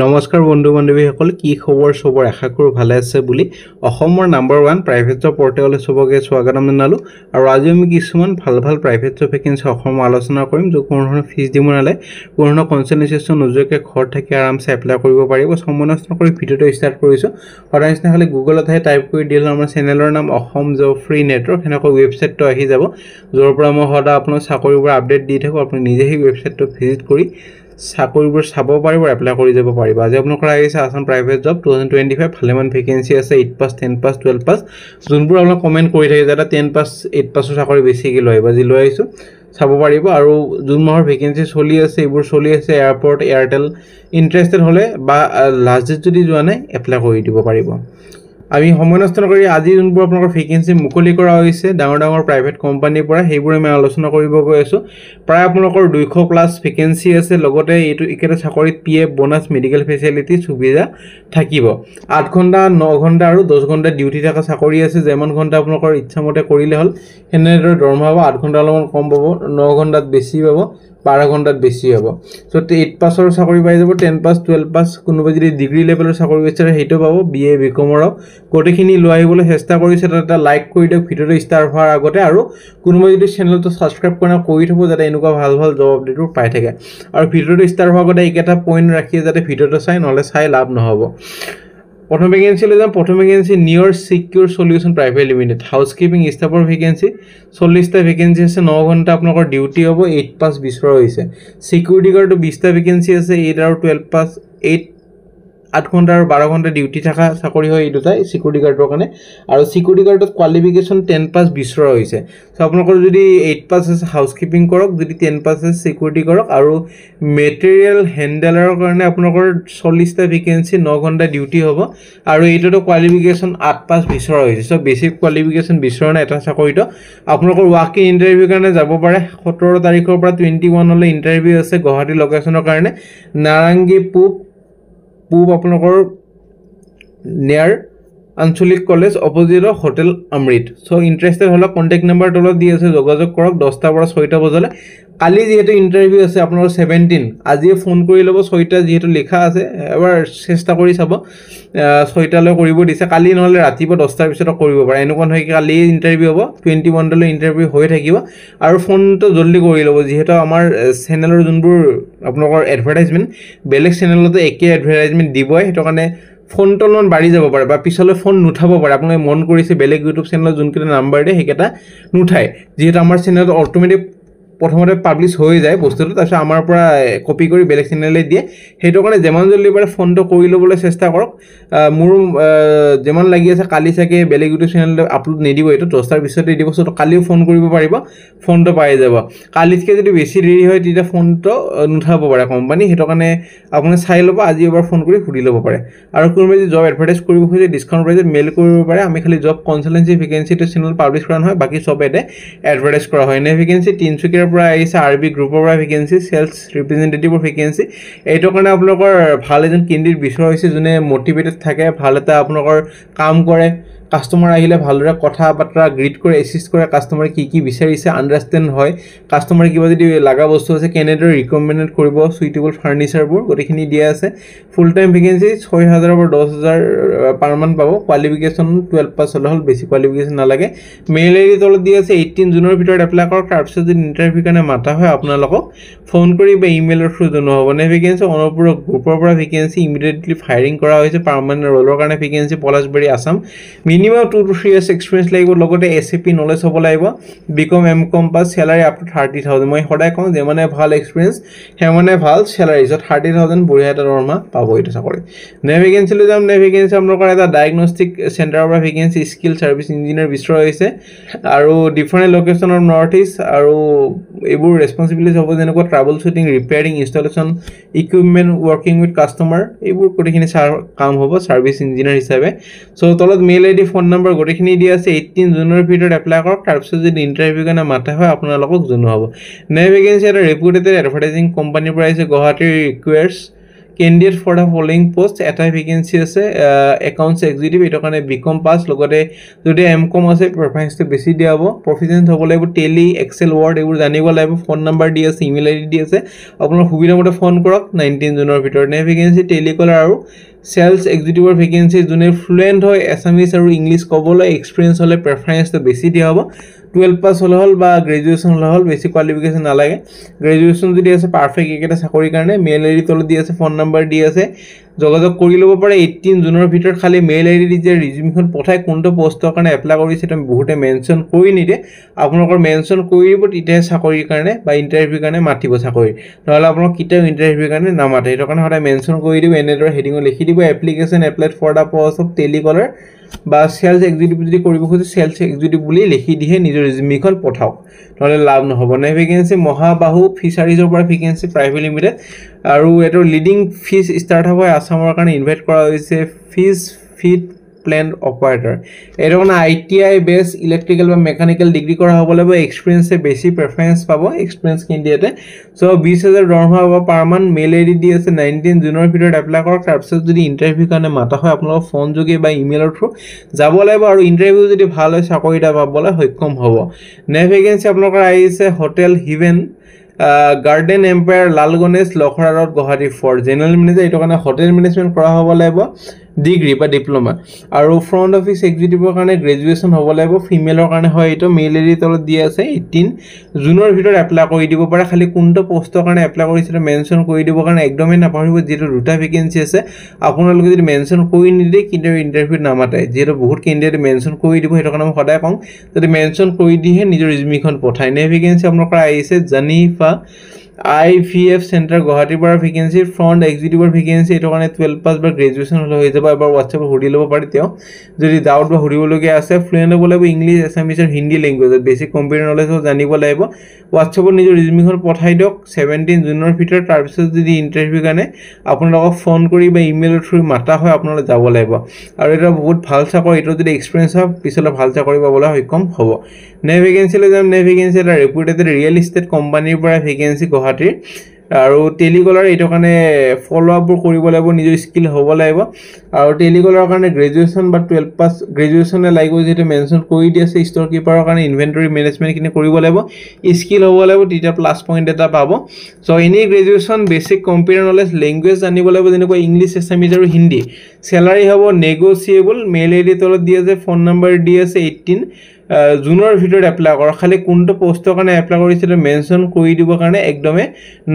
নমস্কাৰ বন্ধু বান্ধৱীসকল কি খবৰ সবৰ আশা কৰো ভালে আছে বুলি অসমৰ নাম্বাৰ 1 প্ৰাইভেট জব পৰ্টেললৈ সবকে স্বাগতম জনালো আৰু আজি আমি কিছুমান ভাল প্ৰাইভেট জব ভেকেন্সি অসমৰ আলোচনা কৰিম যে কোনো ফিজ দিব নালে কোনো কনসালটেন্সি নজকে ঘৰ থাকি আৰামছে এপ্লাই কৰিব পাৰিব সম্পূৰ্ণ কৰি ভিডিওটো ষ্টাৰ্ট কৰিছো সদায়নে খালি গুগলত হে টাইপ কৰি দিলে আমাৰ চেনেলৰ নাম অসম জব ফ্ৰী নেটৱৰ্ক হেনকৈ ৱেবছাইটটো আহি যাব যৰ পৰা মই সদা আপোনাৰ চাকৰিৰ আপডেট দি থাকো আপুনি নিজে এই ৱেবছাইটটো ভিজিট কৰি চাকৰিবোৰ চাব পাৰিব এপ্লাই কৰি যাব পাৰিব আজি আপোনালোকৰ আহিছে আসাম প্ৰাইভেট জব 2025 ভালেমান ভেকেন্সি আছে 8 পাস 10 পাস 12 পাস যোনবোৰ আপোনাক কমেন্ট কৰি থাকে যাতে 10 পাস 8 পাসৰ চাকৰি বেছিকৈ লয় বাজি লৈ আইছো চাব পাৰিব আৰু জুন মাহৰ ভেকেন্সি চলি আছে এইবোৰ চলি আছে এয়াৰপোৰ্ট এয়াৰটেল ইন্টাৰেস্টেড হলে বা লাষ্ট ডেট যদি যোৱা নাই এপ্লাই কৰি দিব পাৰিব আমি সমনস্থন কৰি আজি যোনবোৰ আপোনালোকৰ ভেকেন্সি মুকলি কৰা হৈছে ডাঙৰ প্ৰাইভেট কোম্পানীৰ পৰা সেইবোৰ আমি আলোচনা কৰিব গৈ আছো প্ৰায় আপোনালোকৰ 200 প্লাস ভেকেন্সি আছে লগতে এইটো একেটা চাকৰিত পিএফ বোনাস মেডিকেল ফেসিলিটি সুবিধা থাকিব 8 ঘণ্টা 9 ঘণ্টা আৰু 10 ঘণ্টা ডিউটি থকা চাকৰি আছে যেমন ঘণ্টা আপোনালোকৰ ইচ্ছামতে কৰিলে হল হেনেদৰে দৰমহা 8 ঘণ্টা অলপমান কম পাব 9 ঘণ্টাত বেছি পাব 12 ঘণ্টাত বেছি হ'ব সো 8 পাসৰ চাকৰি পাই যাব 10 পাস 12 পাস কোনোবা যদি ডিগ্ৰী লেভেলৰ চাকৰি বিচাৰে হেটো পাব বিএ বিকমৰ গোটেইখিনি লৈ আহিবলৈ চেষ্টা কৰিছে এটা লাইক কৰি দিয়ক ভিডিওটো ষ্টাৰ্ট হোৱাৰ আগতে আৰু কোনোবা যদি চেনেলটো সাবস্ক্ৰাইব কৰা কৰি থব যাতে এনেকুৱা ভাল জব আপডেটবোৰ পাই থাকে আৰু ভিডিওটো ষ্টাৰ্ট হোৱাৰ আগতে এটা পইণ্ট ৰাখি যাতে ভিডিওটো চাই নহলে চাই লাভ নহব প্ৰথম ভেকেন্সি লৈ যাম প্ৰথম ভেকেন্সি নিয়ৰ সিকিউৰ সলিউশন প্ৰাইভেট লিমিটেড হাউসকিপিং ষ্টাফৰ ভেকেন্সি 40 টা ভেকেন্সি আছে 9 ঘণ্টা আপোনালোকৰ ডিউটি হ'ব 8 পাস 20 হৈছে সিকিউৰিটি গাৰ্ডটো 20 টা ভেকেন্সি আছে 8 আৰু 12 পাস 8 ঘণ্টা আৰু 12 ঘণ্টা ডিউটি থাকা চাকৰি হয় এই দুটাই সিকিউৰিটি গাৰ্ডৰ কাৰণে আৰু সিকিউৰিটি গাৰ্ডত কোৱালিফিকেশন 10 পাস 20 হৈছে সো আপোনালোকৰ যদি 8 পাস আছে হাউসকিপিং কৰক যদি 10 পাস আছে সিকিউৰিটি কৰক আৰু মেটেৰিয়েল হ্যান্ডলাৰৰ কাৰণে আপোনালোকৰ 40 টা ভেকেন্সি 9 ঘণ্টা ডিউটি হ'ব আৰু এইটোটো কোৱালিফিকেশন 8 পাস 20 হৈছে সো বেসিক কোৱালিফিকেশন 20 না এটা চাকৰিটো আপোনালোকৰ ৱাক ইন ইন্টাৰভিউ কাৰণে যাব পাৰে 17 তাৰিখৰ পৰা 21 লৈ ইন্টাৰভিউ আছে গুৱাহাটী লোকেশনৰ কাৰণে নাৰাংগী পূব আপোনালোকৰ নিয়াৰ আঞ্চলিক কলেজ অপোজিট হোটেল অমৃত সো ইন্টাৰেস্টেড হলে কন্টাক্ট নম্বৰ তলত দি আছে যোগাযোগ কৰক 10 টা পৰা 6 টা বজালে কালি যেহেতু ইন্টাৰভিউ আছে আপোনালোকৰ 17 আজি ফোন কৰি লব 6 টা যেহেতু লেখা আছে এবাৰ চেষ্টা কৰি চাব 6 টা লৈ কৰিব দিছে কালি নহলে ৰাতিপুৱা 10 টাৰ পিছত কৰিব পাৰে এনেকুৱা নহয় কালি ইন্টাৰভিউ হ'ব 21 লৈ ইন্টাৰভিউ হৈ থাকিব আৰু ফোনটো জলদি কৰি লব যেহেতু আমাৰ চেনেলৰ যোনবোৰ আপোনালোকৰ এডভাৰটাইজমেন্ট বেলেগ চেনেলতে একে এডভাৰটাইজমেন্ট দিবই হেটো কাৰণে ফোনটো লন বাঢ়ি যাব পাৰে বা পিছলৈ ফোন নুঠাব পাৰে আপুনি মন কৰিছে বেলেগ ইউটিউব চেনেলত যোনকেটা নাম্বাৰ দে হেকেটা নুঠাই যেহেতু আমাৰ চেনেলত অটোমেটিক প্ৰথমতে পাবলিশ হৈ যায় বস্তুটো তাৰপিছত আমাৰ পৰা কপি কৰি বেলেগ চেনেললে দিয়ে হেটো কাৰণে যেমান জলদি পাৰে ফোনটো কৰি লবলৈ চেষ্টা কৰক মোৰ যেমান লাগি আছে কালি চাকে বেলেগ ইউটিউব চেনেললে আপলোড নিদিব এটো 10 টাৰ পিছতে দিব সো কালিও ফোন কৰিব পাৰিব ফোনটো পাই যাব কালিতকে যদি বেছি দেৰি হয় তেতিয়া ফোনটো নুঠাব পাৰে কোম্পানী হেটো কাৰণে আপুনি চাই লব আজি এবাৰ ফোন কৰি খুদি লব পাৰে আৰু কোনোবা যদি জব এডভাৰটাইজ কৰিব খোজে ডিসকাউন্ট প্ৰাইজত মেইল কৰিব পাৰে আমি খালি জব কনসালটেন্সি ভেকেন্সিটো চেনেল পাবলিশ কৰা নহয় বাকি সব এতে এডভাৰটাইজ কৰা হয় নে ভেকেন্সি 300 পৰা আহিছে আৰবি গ্ৰুপৰ পৰা ভেকেন্সি সেলস ৰিপ্ৰেজেন্টেটিভৰ ভেকেন্সি এইটো কাৰণে আপোনালোকৰ ভাল এজন কেন্ডিডেট বিচৰা হৈছে যোনে মোটিভেটেড থাকে ভাল এটা আপোনালোকৰ কাম কৰে কাস্টমাৰ আহিলে ভালদৰে কথা বাত্ৰা গ্ৰিট কৰে এসিস্ট কৰে কাস্টমাৰে কি বিচাৰিছে আন্ডাৰস্ট্যান্ড হয় কাস্টমাৰে কিবা যদি লাগা বস্তু আছে কেনেদৰে ৰিকমেন্ড কৰিব সুইটেবল ফাৰ্নিচাৰবোৰ গটেখিনি দিয়া আছে ফুল টাইম ভেকেন্সি 6000 পৰা 10000 পাৰ মান্থ পাব কোৱালিফিকেশন 12 পাস হল বেছি কোৱালিফিকেশন নালাগে মেইল আইডি তলত দিয়া আছে 18 জুনৰ ভিতৰত এপ্লাই কৰক তাৰ পিছত যদি ইন্টাৰভিউ কাৰণে মাতা হয় আপোনালোকক ফোন কৰি বা ইমেইলৰ থ্ৰু জনোৱা হ'ব নে ভেকেন্সি অনুপুৰ গ্ৰুপৰ পৰা ভেকেন্সি ইমিডিয়েটলি ফায়াৰিং কৰা হৈছে পাৰ্মানেন্ট ৰোলৰ কাৰণে vacancy Palashbari Assam minimum 2 to 3 years experience লাগিব লগতে SAP নলেজ হ'ব লাগিব BCom MCom pass salary up to 30000 মই সদায় কওঁ যে মানে ভাল এক্সপেৰিয়েন্স হে মানে ভাল স্যালাৰি সো 30000 বঢ়িয়া এটা দৰমহা পাব এটা চাকৰি নে ভেকেন্সি লৈ যাম নে ভেকেন্সি আপোনালোকৰ এটা ডায়াগনস্টিক চেণ্টাৰৰ পৰা ভেকেন্সি স্কিল সাৰ্ভিস ইঞ্জিনিয়াৰ বিচৰা হৈছে আৰু ডিফাৰেন্ট লোকেশনৰ নৰ্থ ইষ্ট আৰু এইবোৰ ৰেসপন্সিবিলিটি হ'ব যেনেকুৱা troubleshooting repairing installation equipment working with customer এইবোৰ কোটিখিনি কাম হ'ব সাৰ্ভিস ইঞ্জিনিয়াৰ হিচাপে সো তলত মেইল আইডি ফোন নম্বৰ গটেখিনি দিয়া আছে 18 জুনৰ ভিতৰত এপ্লাই কৰক তাৰ পিছত যদি ইন্টাৰভিউ কাৰণে মাতা হয় আপোনালোকক জনোৱা হ'ব নে ভেকেন্সি এটা ৰেপুটেড এডভাৰটাইজিং কোম্পানীৰ পৰা আহিছে Guwahati requires candidate for the following post এটাই ভেকেঞ্চি আছে একাউণ্টছ এক্সিকিউটিভ এইটো কাৰণে বিকম পাছ লগতে যদি এমকম আছে প্ৰেফাৰেঞ্চটো বেছি দিয়া হ'ব প্ৰফিচিয়েণ্ট হ'ব লাগিব টেলি এক্সেল ৱৰ্ড এইবোৰ জানিব লাগিব ফোন নাম্বাৰ দি আছে ইমেইল আইডি দি আছে আপোনাৰ সুবিধা মতে ফোন কৰক 19 জুনৰ ভিতৰত নে ভেকেঞ্চি টেলিকলাৰ আৰু সেলস এক্সিকিউটিভৰ ভেকেঞ্চি যোনে ফ্লুৱেণ্ট হয় এছামিছ আৰু ইংলিছ ক'বলৈ এক্সপিৰিয়েঞ্চ হ'লে প্ৰেফাৰেঞ্চটো বেছি দিয়া হ'ব 12 পাছ হ'লে হ'ল বা গ্ৰেজুৱেশ্যন হ'লে হ'ল বেছি কোৱালিফিকেশ্যন নালাগে গ্ৰেজুৱেশ্যন যদি আছে পাৰফেক্ট একেটা চাকৰিৰ কাৰণে মেইল আইডি তলত দি আছে ফোন নাম্বাৰ দি আছে যোগাযোগ কৰি ল'ব পাৰে 18 জুনৰ ভিতৰত খালি মেইল আইডি দি যে ৰিজিউমখন পঠাই কোনটো পোষ্টৰ কাৰণে এপ্লাই কৰিছে তুমি বহুতে মেনশ্যন কৰি নিদে আপোনালোকৰ মেনশ্যন কৰি দিব তেতিয়া চাকৰিৰ কাৰণে বা ইণ্টাৰভিউৰ কাৰণে মাতিব চাকৰি নহ'লে আপোনাক কেতিয়াও ইণ্টাৰভিউৰ কাৰণে নামাতে সেইটো কাৰণে সদায় মেনশ্যন কৰি দিব এনেদৰে হেডিঙত লিখি দিব application applied for the post of telecaller বা সেলস এক্সিকিউটিভ যদি কৰিব খুজিছে সেলস এক্সিকিউটিভ বুলি লিখি দিয়ে নিজৰ ৰিজিউমখন পঠাওক নহ'লে লাভ নহ'ব নে ভেকেঞ্চি মহাবাহু ফিচাৰিজৰ পৰা ভেকেঞ্চি প্ৰাইভেট লিমিটেড আৰু এটাৰ লিডিং ফিছ ষ্টাৰ্টআপ হয় আসামৰ কাৰণে ইনভাইট কৰা হৈছে ফিছ ফিট প্লেন্ট অপাৰেটৰ এইটো মানে ITI বেছ ইলেক্ট্ৰিকেল বা মেকানিকেল ডিগ্ৰী কৰা হ'ব লাগিব এক্সপিৰিয়েঞ্চে বেছি প্ৰেফাৰেঞ্চ পাব এক্সপিৰিয়েঞ্চ কেণ্ডিডেটে সো 20000 দৰমহা পাব পাৰ মান মেইল আইডি দি আছে 19 জুনৰ ভিতৰত এপ্লাই কৰক তাৰপিছত যদি ইণ্টাৰভিউ কাৰণে মাতা হয় আপোনালোকৰ ফোন যোগে বা ইমেইলৰ থ্ৰু যাব লাগিব আৰু ইণ্টাৰভিউ যদি ভাল হয় চাকৰি এটা পাবলৈ সক্ষম হ'ব নে ভেকেঞ্চি আপোনালোকৰ আহিছে hotel Heaven Garden Empire Lal Ganesh Lakhra road Guwahati for general manager এইটো কাৰণে হোটেল মেনেজমেণ্ট কৰা হ'ব লাগিব ডিগ্ৰী বা ডিপ্লোমা আৰু ফ্ৰণ্ট অফিচ এক্সিকিউটিভৰ কাৰণে গ্ৰেজুৱেশ্যন হ'ব লাগিব ফিমেলৰ কাৰণে হয় এইটো মেইল আইডি তলত দি আছে 18 জুনৰ ভিতৰত এপ্লাই কৰি দিব পাৰে খালি কোনটো পোষ্টৰ কাৰণে এপ্লাই কৰিছে মেনশ্যন কৰি দিব কাৰণে একদমেই নাপাহৰিব যিটো দুটা ভেকেঞ্চি আছে আপোনালোকে যদি মেনশ্যন কৰি নিদিয়ে কিন্তু ইণ্টাৰভিউত নামাতে যিহেতু বহুত কেণ্ডিডেট মেনশ্যন কৰি দিব সেইটো কাৰণে মই সদায় কওঁ যদি মেনশ্যন কৰি দিয়ে নিজৰ ৰিজিউমখন পঠাই নে ভেকেঞ্চি আপোনালোকৰ আহিছে জানিফা IVF সেন্টাৰ গুৱাহাটীৰ পৰা ভেকেঞ্চি ফ্ৰণ্ট এক্সিকিউটিভৰ ভেকেঞ্চি এইটো কাৰণে 12 পাছ বা গ্ৰেজুৱেশ্যন হ'লে হৈ যাব এবাৰ হোৱাটছএপত সুধি ল'ব পাৰি তেওঁ যদি ডাউট বা সুধিবলগীয়া আছে ফ্লুৱেণ্ট হ'ব লাগিব ইংলিছ এছামিছ আৰু হিন্দী লেংগুৱেজত বেছিক কম্পিউটাৰ নলেজ জানিব লাগিব হোৱাটছএপত নিজৰ ৰিজিউমখন পঠাই দিয়ক 17 জুনৰ ভিতৰত তাৰপিছত যদি ইণ্টাৰভিউ কাৰণে আপোনালোকক ফোন কৰি বা ইমেইলৰ থ্ৰু মাতা হয় আপোনালোক যাব লাগিব আৰু এটা বহুত ভাল চাকৰি এইটো যদি এক্সপিৰিয়েঞ্চ হয় পিছলৈ ভাল চাকৰি পাবলৈ সক্ষম হ'ব নে ভেকেঞ্চিলৈ যাম নে ভেকেঞ্চি এটা ৰেপুটেড ৰিয়েল ইষ্টেট কোম্পানীৰ পৰা ভেকেঞ্চি গুৱাহাটীৰ আৰু টেলিকলাৰ এইটো কাৰণে ফলো আপবোৰ কৰিব লাগিব নিজৰ স্কিল হ'ব লাগিব আৰু টেলিকলাৰৰ কাৰণে গ্ৰেজুৱেশ্যন বা 12 পাছ গ্ৰেজুৱেশ্যনে লাগিব যেটো মেনশ্যন কৰি দি আছে ষ্টৰ কিপাৰৰ কাৰণে ইনভেন্টৰী মেনেজমেণ্ট কিনে কৰিব লাগিব স্কিল হ'ব লাগিব তেতিয়া প্লাছ পইণ্ট এটা পাব so any graduation basic computer knowledge language জানিব লাগিব যেনেকৈ ইংলিছ এছামিজ আৰু হিন্দী চেলাৰী হ'ব নেগোচিয়েবল মেইল আইডি তলত দি আছে ফোন নাম্বাৰ দি আছে 18 জুনৰ ভিতৰত এপ্লাই কৰক খালি কোনটো পোষ্টৰ কাৰণে এপ্লাই কৰিছে মেনশ্যন কৰি দিবৰ কাৰণে একদমে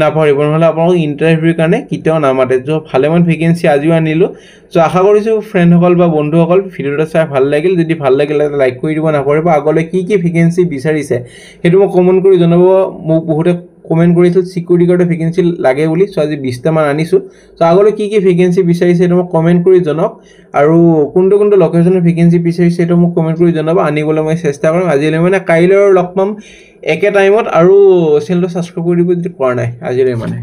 নাপাহৰিব নহ'লে আপোনালোক ইণ্টাৰভিউৰ কাৰণে কেতিয়াও নামাতে যো ভালেমান ভেকেঞ্চি আজিও আনিলো সো আশা কৰিছোঁ ফ্ৰেণ্ডসকল বা বন্ধুসকল ভিডিঅ'টো চাই ভাল লাগিল যদি ভাল লাগিলে লাইক কৰি দিব নাপাহৰিব আগলৈ কি ভেকেঞ্চি বিচাৰিছে সেইটো মোক কমেণ্ট কৰি জনাব মোক বহুতে কমেণ্ট কৰিছিল সিকিউৰিটি গাৰ্ডৰ ভেকেঞ্চি লাগে বুলি সো আজি 20টা মান আনিছো সো আগলৈ কি ভেকেঞ্চি বিচাৰিছে সেইটো মোক কমেণ্ট কৰি জনাওক আৰু কোনটো লোকেশনৰ ভেকেঞ্চি বিচাৰিছে সেইটো মোক কমেণ্ট কৰি জনাব আনিবলৈ মই চেষ্টা কৰিম আজিলৈ মানে কাইলৈ লগ পাম একে টাইমত আৰু চেনেলটো সাবস্ক্ৰাইব কৰি দিব যদি কৰা নাই আজিলৈ মানে